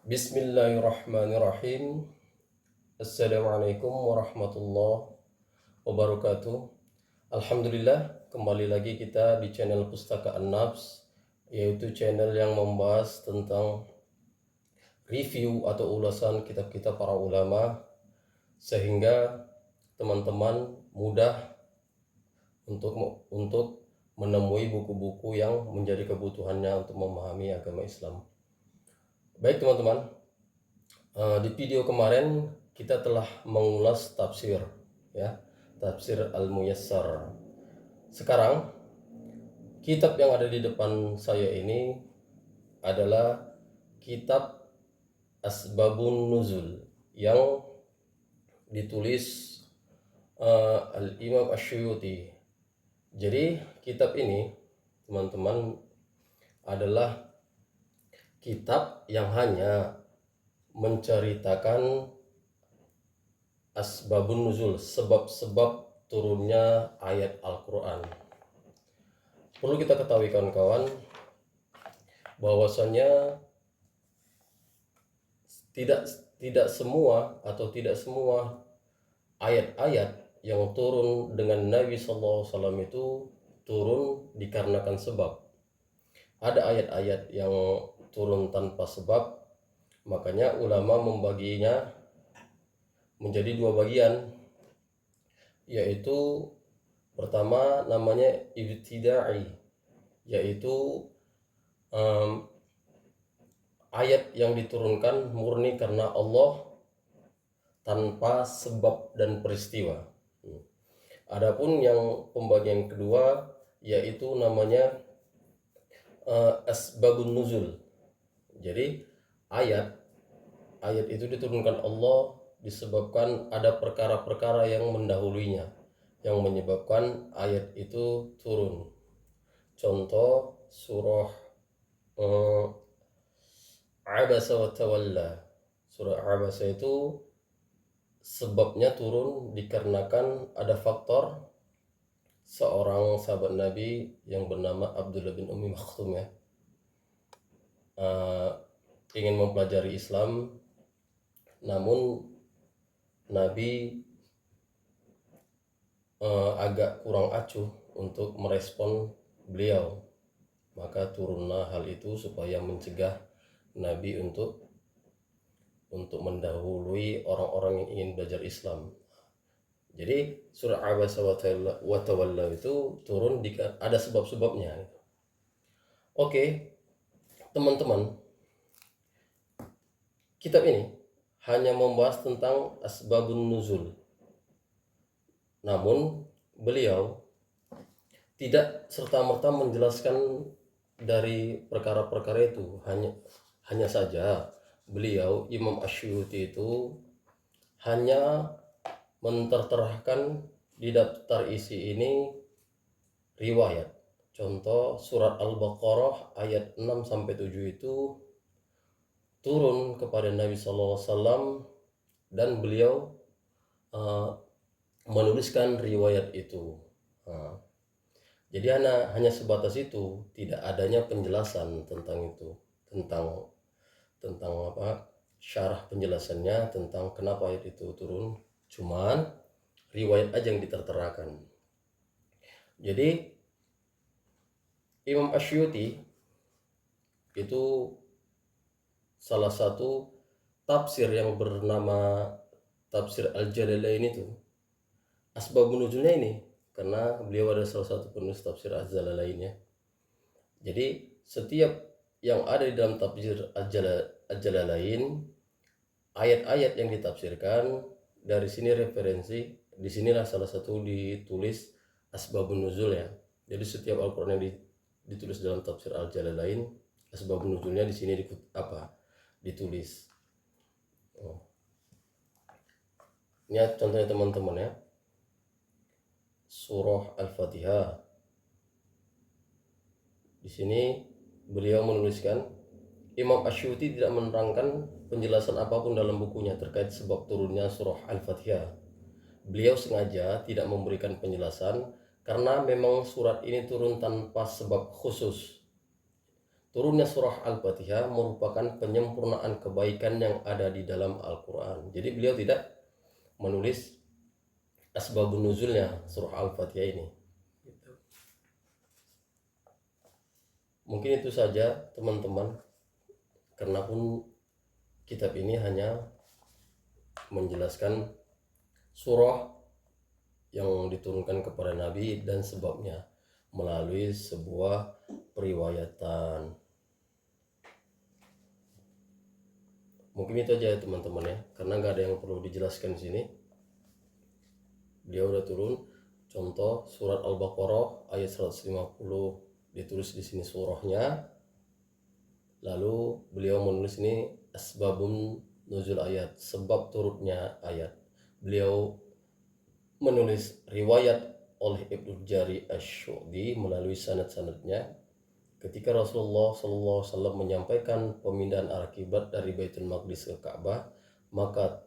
Bismillahirrahmanirrahim. Assalamualaikum warahmatullahi wabarakatuh. Alhamdulillah, kembali lagi kita di channel Pustaka An-Nafs, yaitu channel yang membahas tentang review atau ulasan kitab-kitab para ulama, sehingga teman-teman mudah untuk menemui buku-buku yang menjadi kebutuhannya untuk memahami agama Islam. Baik teman-teman, di video kemarin kita telah mengulas tafsir, ya, tafsir Al-Muyassar. Sekarang kitab yang ada di depan saya ini adalah kitab Asbabun Nuzul yang ditulis Al-Imam Asyuyuti. Jadi kitab ini teman-teman adalah kitab yang hanya menceritakan asbabun nuzul, sebab-sebab turunnya ayat Al-Quran. Perlu kita ketahui kawan-kawan bahwasanya tidak semua ayat-ayat yang turun dengan Nabi SAW itu turun dikarenakan sebab. Ada ayat-ayat yang turun tanpa sebab, makanya ulama membaginya menjadi dua bagian, yaitu pertama namanya ibtida'i, yaitu ayat yang diturunkan murni karena Allah tanpa sebab dan peristiwa. Adapun yang pembagian kedua yaitu namanya asbabun nuzul. Jadi ayat itu diturunkan Allah disebabkan ada perkara-perkara yang mendahulunya yang menyebabkan ayat itu turun. Contoh surah Abasa wa Tawalla. Surah Abasa itu sebabnya turun dikarenakan ada faktor seorang sahabat Nabi yang bernama Abdullah bin Ummi Maktum, ya, ingin mempelajari Islam, namun Nabi agak kurang acuh untuk merespon beliau, maka turunlah hal itu supaya mencegah Nabi untuk mendahului orang-orang yang ingin belajar Islam. Jadi surah Abasa wa Tawalla itu turun ada sebab-sebabnya. Oke, teman-teman, kitab ini hanya membahas tentang asbabun nuzul. Namun beliau tidak serta-merta menjelaskan dari perkara-perkara itu. Hanya saja beliau, Imam Asyuyuti itu hanya menterterakan di daftar isi ini riwayat. Contoh surat Al-Baqarah ayat 6 sampai 7 itu turun kepada Nabi SAW dan beliau menuliskan riwayat itu. Jadi hanya sebatas itu, tidak adanya penjelasan tentang itu, tentang apa, syarah penjelasannya tentang kenapa ayat itu turun, cuman riwayat aja yang diterterakan. Jadi Imam Asyuyuti itu salah satu tafsir yang bernama tafsir Al-Jalalain itu asbabun nuzulnya ini karena beliau adalah salah satu penulis tafsir Al-Jalalainnya. Jadi setiap yang ada di dalam tafsir Al-Jalalain, ayat-ayat yang ditafsirkan dari sini referensi, disinilah salah satu ditulis asbabun nuzul, ya. Jadi setiap Al-Quran yang ditulis dalam tafsir Al-Jalalain, asbabun nuzulnya di sini ditulis. Ini contohnya teman-teman, ya. Surah Al-Fatihah. Di sini beliau menuliskan, Imam Asyuyuti tidak menerangkan penjelasan apapun dalam bukunya terkait sebab turunnya surah Al-Fatihah. Beliau sengaja tidak memberikan penjelasan karena memang surat ini turun tanpa sebab khusus. turunnya surah Al-Fatihah merupakan penyempurnaan kebaikan yang ada di dalam Al-Quran. Jadi beliau tidak menulis asbabun nuzulnya surah Al-Fatihah ini. Mungkin itu saja teman-teman, karena pun kitab ini hanya menjelaskan surah yang diturunkan kepada Nabi dan sebabnya melalui sebuah periwayatan. Mungkin itu aja ya teman-teman ya, karena nggak ada yang perlu dijelaskan di sini. Dia udah turun. Contoh surat Al-Baqarah ayat 150 ditulis di sini surahnya. Lalu beliau menulis ini asbabun nuzul ayat, sebab turunnya ayat. Beliau menulis riwayat oleh Ibnu Jari Asy-Syu'bi melalui sanad-sanadnya. Ketika Rasulullah SAW menyampaikan pemindahan arah kiblat dari Baitul Maqdis ke Ka'bah, maka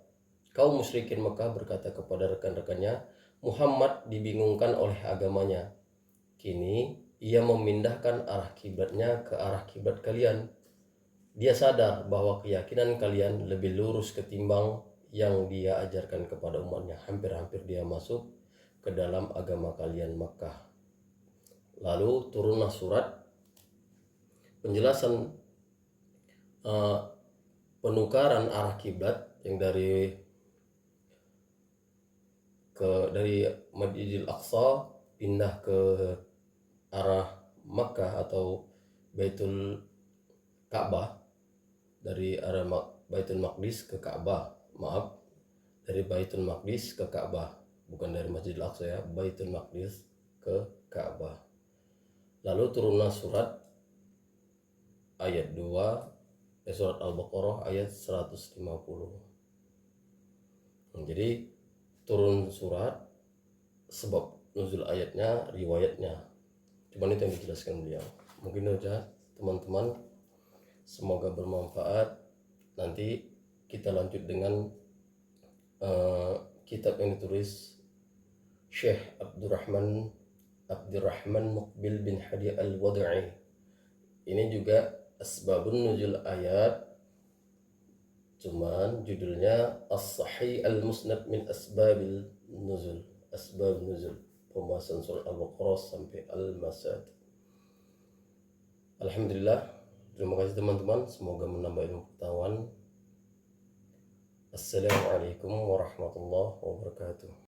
kaum musyrikin Mekah berkata kepada rekan-rekannya, Muhammad dibingungkan oleh agamanya. Kini ia memindahkan arah kiblatnya ke arah kiblat kalian. Dia sadar bahwa keyakinan kalian lebih lurus ketimbang yang dia ajarkan kepada umatnya. Hampir-hampir dia masuk ke dalam agama kalian Makkah. Lalu turunlah surat penjelasan penukaran arah kiblat yang dari Masjidil Aqsa pindah ke arah Makkah atau Baitul Ka'bah, dari arah Baitul Maqdis ke Ka'bah. Maaf, dari Baitul Maqdis ke Ka'bah, bukan dari Masjidil Aqsa ya, Baitul Maqdis ke Ka'bah. Lalu turunlah surat ayat 2 surat Al-Baqarah ayat 150. Jadi turun surat, sebab nuzul ayatnya, riwayatnya. Cuman itu yang dijelaskan beliau. Mungkin aja teman-teman, semoga bermanfaat. Nanti kita lanjut dengan kitab yang ditulis Syekh Abdurrahman Muqbil bin Hadi Al-Wad'i. Ini juga asbabun nuzul ayat, cuman judulnya As-Sahih Al-Musnad min Asbabil Nuzul, Asbab Nuzul, pembahasan surat Al-Baqarah sampai Al-Masad. Alhamdulillah, terima kasih teman-teman, semoga menambah ilmu pengetahuan. Assalamualaikum warahmatullahi wabarakatuh.